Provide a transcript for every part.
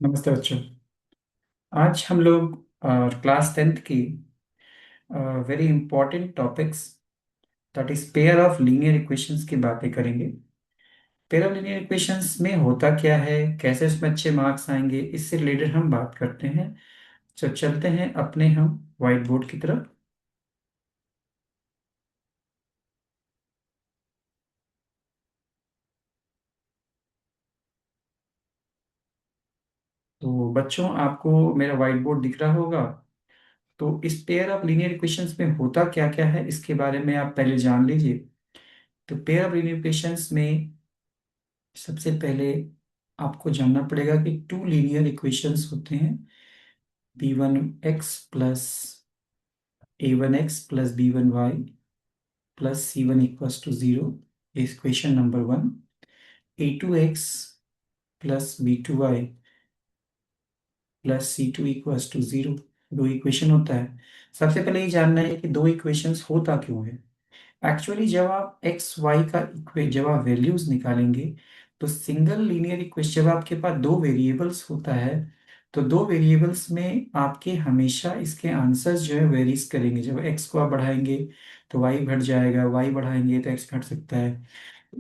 नमस्ते बच्चों। आज हम लोग क्लास 10th की very important topics that is pair of linear equations की बातें करेंगे। पेयर ऑफ लीनियर इक्वेशंस में होता क्या है, कैसे उसमें अच्छे मार्क्स आएंगे, इससे रिलेटेड हम बात करते हैं। तो चलते हैं अपने हम व्हाइट बोर्ड की तरफ। तो बच्चों, आपको मेरा व्हाइट बोर्ड दिख रहा होगा। तो इस पेयर ऑफ लीनियर इक्वेशंस में होता क्या क्या है इसके बारे में आप पहले जान लीजिए। तो पेयर ऑफ लीनियर इक्वेशंस में सबसे पहले आपको जानना पड़ेगा कि टू लीनियर इक्वेशंस होते हैं। b1x plus a1x plus b1y plus c1 equals to 0, equation number 1। a2x plus b2y plus c2 equals to 0, दो इक्वेशन होता है। सबसे पहले ये जानना है कि दो इक्वेशंस होता क्यों है। एक्चुअली जब आप एक्स वाई का जब आप वैल्यूज निकालेंगे, तो सिंगल लीनियर इक्वेशन जब आपके पास दो वेरिएबल्स होता है, तो दो वेरिएबल्स में आपके हमेशा इसके आंसर्स जो है वेरीज करेंगे। जब एक्स को आप बढ़ाएंगे तो वाई बढ़ जाएगा, वाई बढ़ाएंगे तो एक्स घट सकता है।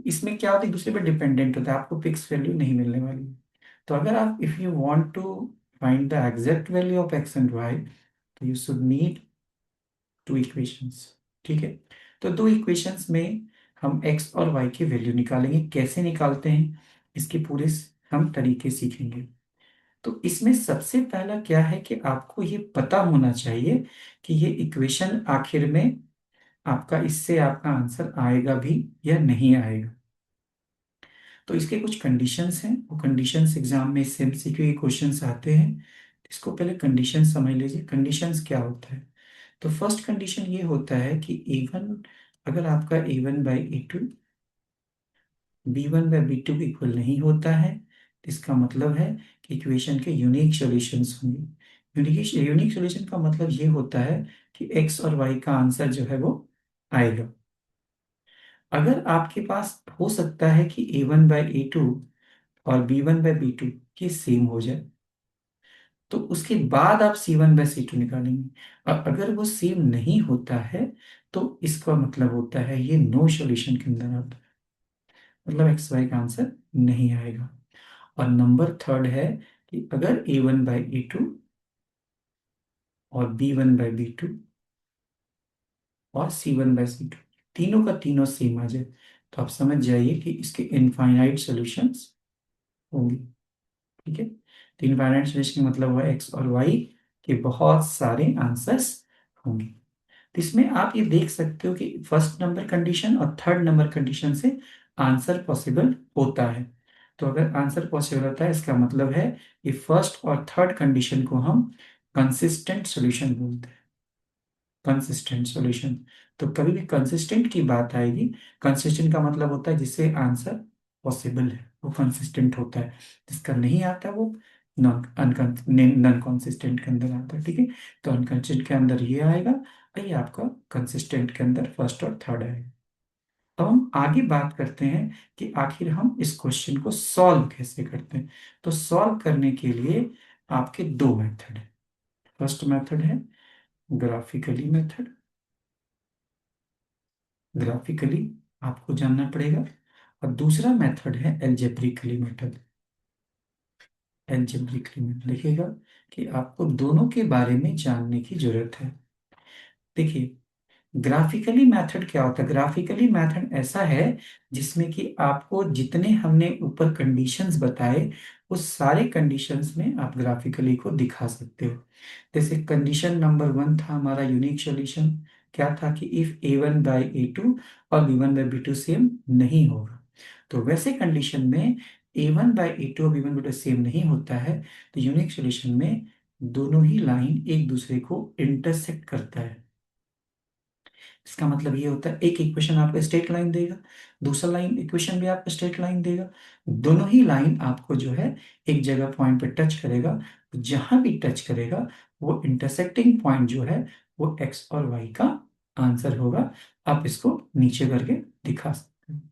इसमें क्या होता है, एक दूसरे पर डिपेंडेंट होता है, आपको फिक्स वैल्यू नहीं मिलने वाली। तो अगर आप if you want to find the exact value of X and Y, तो you should need to equations. ठीक है। तो दो इक्वेशंस में हम x और y की वैल्यू निकालेंगे। कैसे निकालते हैं इसके पूरे हम तरीके सीखेंगे। तो इसमें सबसे पहला क्या है कि आपको ये पता होना चाहिए कि ये इक्वेशन आखिर में आपका इससे आपका आंसर आएगा भी या नहीं आएगा। तो इसके कुछ कंडीशंस हैं, वो कंडीशंस एग्जाम में इससे एमसीक्यू के क्वेश्चंस आते हैं। इसको पहले कंडीशन समझ लीजिए, कंडीशंस क्या होता है। तो फर्स्ट कंडीशन ये होता है कि ए वन, अगर आपका a1/a2 b1/b2 इक्वल नहीं होता है, तो इसका मतलब है कि इक्वेशन के यूनिक सॉल्यूशंस होंगे। यूनिक यूनिक सॉल्यूशन का मतलब ये होता है कि x और y का आंसर जो है वो आएगा। अगर आपके पास हो सकता है कि a1/a2 और b1/b2 ये सेम हो जाए, तो उसके बाद आप c1/c2 निकालेंगे। और अगर वो सेम नहीं होता है, तो इसका मतलब होता है ये नो सॉल्यूशन के अंदर आता है, मतलब एक्स वाई का आंसर नहीं आएगा। और नंबर थर्ड है कि अगर a1/a2 और b1/b2 और c1/c2 तीनों का तीनों सेम आ जाए, तो आप समझ जाइए कि इसके इनफाइनाइट सॉल्यूशंस होंगे। ठीक है। तो इनफाइनाइट सॉल्यूशन का मतलब हुआ एक्स और वाई के बहुत सारे आंसर्स होंगे। तो इसमें आप ये देख सकते हो कि फर्स्ट नंबर कंडीशन और थर्ड नंबर कंडीशन से आंसर पॉसिबल होता है। तो अगर आंसर पॉसिबल होता है, इसका मतलब है कि फर्स्ट और थर्ड कंडीशन को हम कंसिस्टेंट सॉल्यूशन बोलते हैं। Consistent solution. तो कभी भी कंसिस्टेंट की बात आएगी, कंसिस्टेंट का मतलब होता है जिससे आंसर पॉसिबल है, वो कंसिस्टेंट होता है। जिसका नहीं आता वो नॉन नॉन कंसिस्टेंट के अंदर आता है। ठीक है। तो अनकंसिस्टेंट के अंदर ये आएगा और ये आपका कंसिस्टेंट के अंदर फर्स्ट और थर्ड आएगा। अब हम आगे बात करते हैं कि आखिर हम इस क्वेश्चन को सॉल्व कैसे करते हैं। तो सॉल्व करने के लिए आपके दो मेथड है। फर्स्ट मेथड है ग्राफिकली मेथड। ग्राफिकली आपको जानना पड़ेगा। और दूसरा मेथड है एल्जेब्रिकली मेथड। एल्जेब्रिकली मेथड लिखिएगा कि आपको दोनों के बारे में जानने की जरूरत है। देखिए, ग्राफिकली मेथड क्या होता है। ग्राफिकली मेथड ऐसा है जिसमें कि आपको जितने हमने ऊपर कंडीशंस बताए, उस सारे कंडीशंस में आप ग्राफिकली को दिखा सकते हो। जैसे कंडीशन नंबर 1 था हमारा यूनिक सॉल्यूशन। क्या था कि इफ a1/a2 और b1/b2 सेम नहीं होगा, तो वैसे कंडीशन में a1/a2 और b1/b2 सेम नहीं होता है, तो यूनिक सॉल्यूशन में दोनों ही लाइन एक दूसरे को इंटरसेक्ट करता है। इसका मतलब ये होता है एक इक्वेशन आपको स्ट्रेट लाइन देगा, दूसरा लाइन इक्वेशन भी आपको स्ट्रेट लाइन देगा। दोनों ही लाइन आपको जो है एक जगह पॉइंट पे टच करेगा। जहां भी टच करेगा वो इंटरसेक्टिंग पॉइंट जो है वो एक्स और वाई का आंसर होगा। आप इसको नीचे करके दिखा सकते हैं।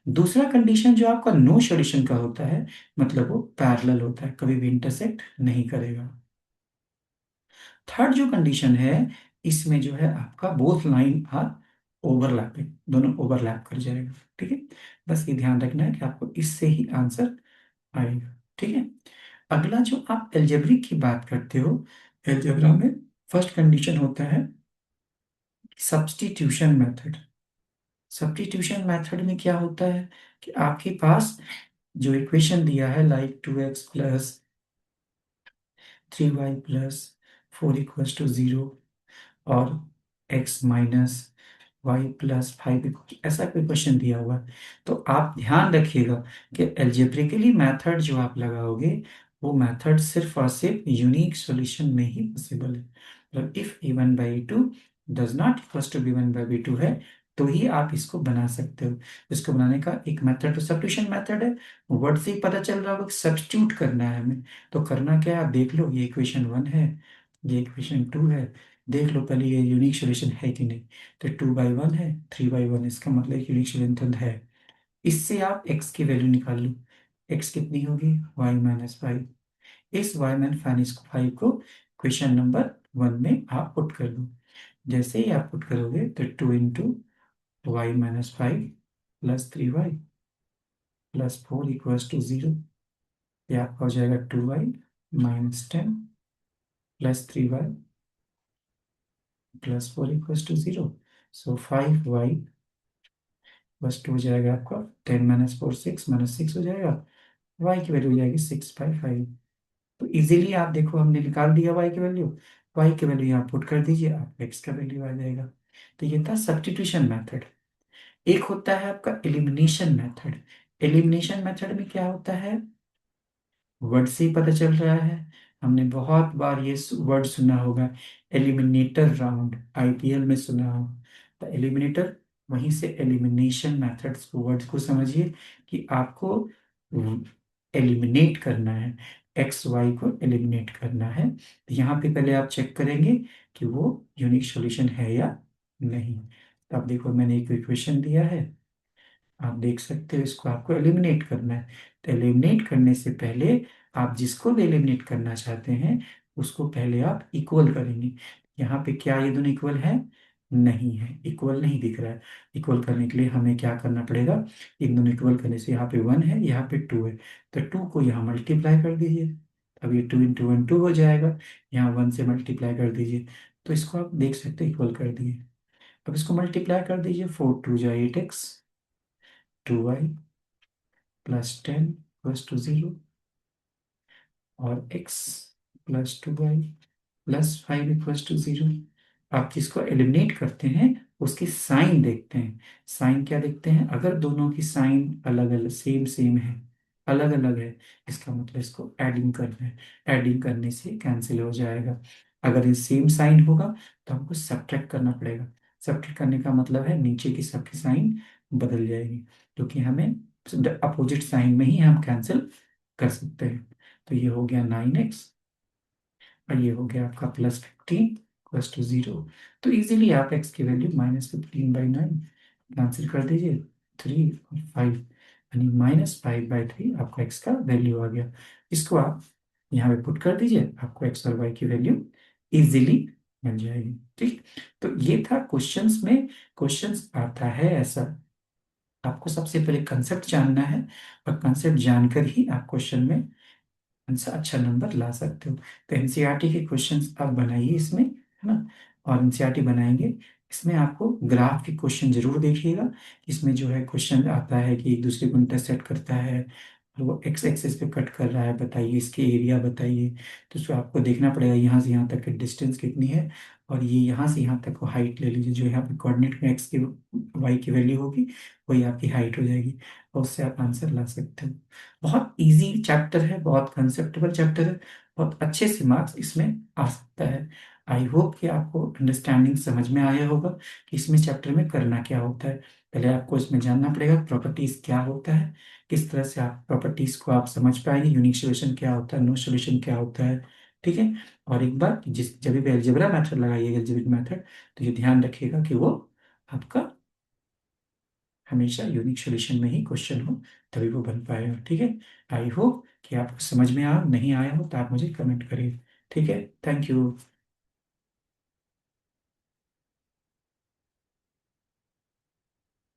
दूसरा कंडीशन जो आपका नो सॉल्यूशन का होता है, मतलब वो पैरेलल होता है, कभी भी इंटरसेक्ट नहीं करेगा। थर्ड जो कंडीशन है, इसमें जो है आपका बोथ लाइन आर ओवरलैपिंग, दोनों ओवरलैप कर जाएगा। ठीक है, बस ये ध्यान रखना है कि आपको इससे ही आंसर आएगा। ठीक है, अगला जो आप एल्जेब्रिक की बात करते हो, एल्जेब्रा में फर्स्ट कंडीशन होता है सब्स्टिट्यूशन मेथड। सब्स्टिट्यूशन मेथड में क्या होता है कि आपके पास जो इक्वेशन दिया है, लाइक 2x + 3y + 4 = 0 और x - y + 5, ऐसा कोई क्वेश्चन दिया हुआ है, तो आप ध्यान रखिएगा कि एल्जेब्रिकली मेथड जो आप लगाओगे, वो मेथड सिर्फ और सिर्फ यूनिक सॉल्यूशन में ही पॉसिबल है। मतलब if a1/a2 does not equals to b1/b2 है, तो ही आप इसको बना सकते हो। इसको बनाने का एक मेथड तो सब्स्टिट्यूशन मेथड है, वर्ड से ही पता चल रहा होगा, सब्स्टिट्यूट करना है हमें। तो करना क्या है, आप देख लो, ये इक्वेशन 1 है, ये इक्वेशन 2 है, देख लो पहले ये यूनिक सॉल्यूशन है कि नहीं। तो 2/1 है, 3/1, इसका मतलब यूनिक सॉल्यूशन है। इससे आप x की वैल्यू निकाल लो, x कितनी होगी, y - 5। इस y - 5 को क्वेश्चन नंबर 1 में आप पुट कर दो। जैसे ही आप पुट करोगे तो 2 × y - 5 + 3y + 4 = 0। ये आपका हो जाएगा 2y - 10 + 3y + 4 = 0। सो 5y + 2 हो जाएगा आपका 10 - 4 6 -6 हो जाएगा, y की वैल्यू हो जाएगी 6/5। तो इजीली आप देखो, हमने निकाल दिया y की वैल्यू, y की वैल्यू यहाँ पुट कर दीजिए, आप x का वैल्यू आ जाएगा। तो ये था सब्स्टिट्यूशन मेथड। एक होता है आपका एलिमिनेशन मेथड। एलिमिनेशन मेथड में क्या होता है, वर्ड से ही पता चल रहा है, हमने बहुत बार ये वर्ड सुना होगा, एलिमिनेटर राउंड, आईपीएल में सुना हो। तो एलिमिनेटर, वहीं से एलिमिनेशन मेथड्स को, वर्ड्स को समझिए कि आपको एलिमिनेट करना है, एक्स वाई को एलिमिनेट करना है। तो यहाँ पे पहले आप चेक करेंगे कि वो यूनिक सॉल्यूशन है या नहीं। तो आप देखो, मैंने एक इक्वेशन दिया है, आप देख सकते हो, इसको आपको एलिमिनेट करना है। तो एलिमिनेट करने से पहले आप जिसको भी एलिमिनेट करना चाहते हैं, उसको पहले आप इक्वल करेंगे। यहाँ पे क्या ये दोनों इक्वल है, नहीं है, इक्वल नहीं दिख रहा है। इक्वल करने के लिए हमें क्या करना पड़ेगा, इन दोनों इक्वल करने से, यहाँ पे 1 है, यहाँ पे 2 है, तो 2 को यहाँ मल्टीप्लाई कर दीजिए। अब ये 2 × 1 2 हो जाएगा, यहाँ 1 से मल्टीप्लाई कर दीजिए, तो इसको आप देख सकते हैं इक्वल कर दिए। अब इसको मल्टीप्लाई कर दीजिए, 4 × 2 = 8x, 2y + 10 = 0 और x + 2y + 5 = 0। आप जिसको एलिमिनेट करते हैं, उसकी साइन देखते हैं। साइन क्या देखते हैं, अगर दोनों की साइन अलग अलग, सेम सेम है, अलग अलग है, इसका मतलब इसको एडिंग करना है। एडिंग करने से कैंसिल हो जाएगा। अगर ये सेम साइन होगा तो हमको सब्ट्रैक्ट करना पड़ेगा। सब्ट्रैक्ट करने का मतलब है नीचे की सबकी साइन बदल जाएगी, क्योंकि हमें अपोजिट साइन में ही हम कैंसिल कर सकते हैं। तो ये हो गया 9x और ये हो गया आपका +15 = 0। तो इजीली आप x की वैल्यू -15/9 आंसर कर दीजिए, 3 और 5, यानी -5/3 आपका x का वैल्यू आ गया। इसको आप यहाँ पे पुट कर दीजिए, आपको x और y की वैल्यू इजीली मिल जाएगी। ठीक, तो ये था क्वेश्चंस में। क्वेश्चंस आता है ऐसा, आपको सबसे पहले कंसेप्ट जानना है, और कंसेप्ट जानकर ही आप क्वेश्चन में आंसर अच्छा नंबर ला सकते हो। तो एनसीईआरटी के क्वेश्चंस आप बनाइए इसमें, है ना, और एनसीईआरटी बनाएंगे, इसमें आपको ग्राफ के क्वेश्चन जरूर देखिएगा। इसमें जो है क्वेश्चन आता है कि एक दूसरे को इंटरसेक्ट करता है, और वो एक्स एक्सिस पे कट कर रहा है, बताइए इसके एरिया बताइए। तो उसको आपको देखना पड़ेगा यहाँ से यहाँ तक की डिस्टेंस कितनी है, और ये यहाँ से यहाँ तक को हाइट ले लीजिए, जो यहाँ पे कोऑर्डिनेट में एक्स की वाई की वैल्यू होगी, वही आपकी हाइट हो जाएगी, और उससे आप आंसर ला सकते हो। बहुत इजी चैप्टर है, बहुत कंसेप्टेबल चैप्टर है, बहुत अच्छे से मार्क्स इसमें आ सकता है। आई होप कि आपको अंडरस्टैंडिंग समझ में आया होगा कि इसमें चैप्टर में करना क्या होता है। पहले आपको इसमें जानना पड़ेगा प्रॉपर्टीज क्या होता है, किस तरह से आप प्रॉपर्टीज को आप समझ पाएंगे, यूनिक सॉल्यूशन क्या होता है, नो सॉल्यूशन क्या होता है। ठीक है, और एक बार जिस जब भी अलजेब्रा मेथड लगाइएगा, अलजेब्रिक मेथड, तो ये ध्यान रखिएगा कि वो आपका हमेशा यूनिक सॉल्यूशन में ही क्वेश्चन हो, तभी वो बन पाएगा। ठीक है। आई होप कि आपको समझ में आया, नहीं आया हो तो आप मुझे कमेंट करिए। ठीक है, थैंक यू।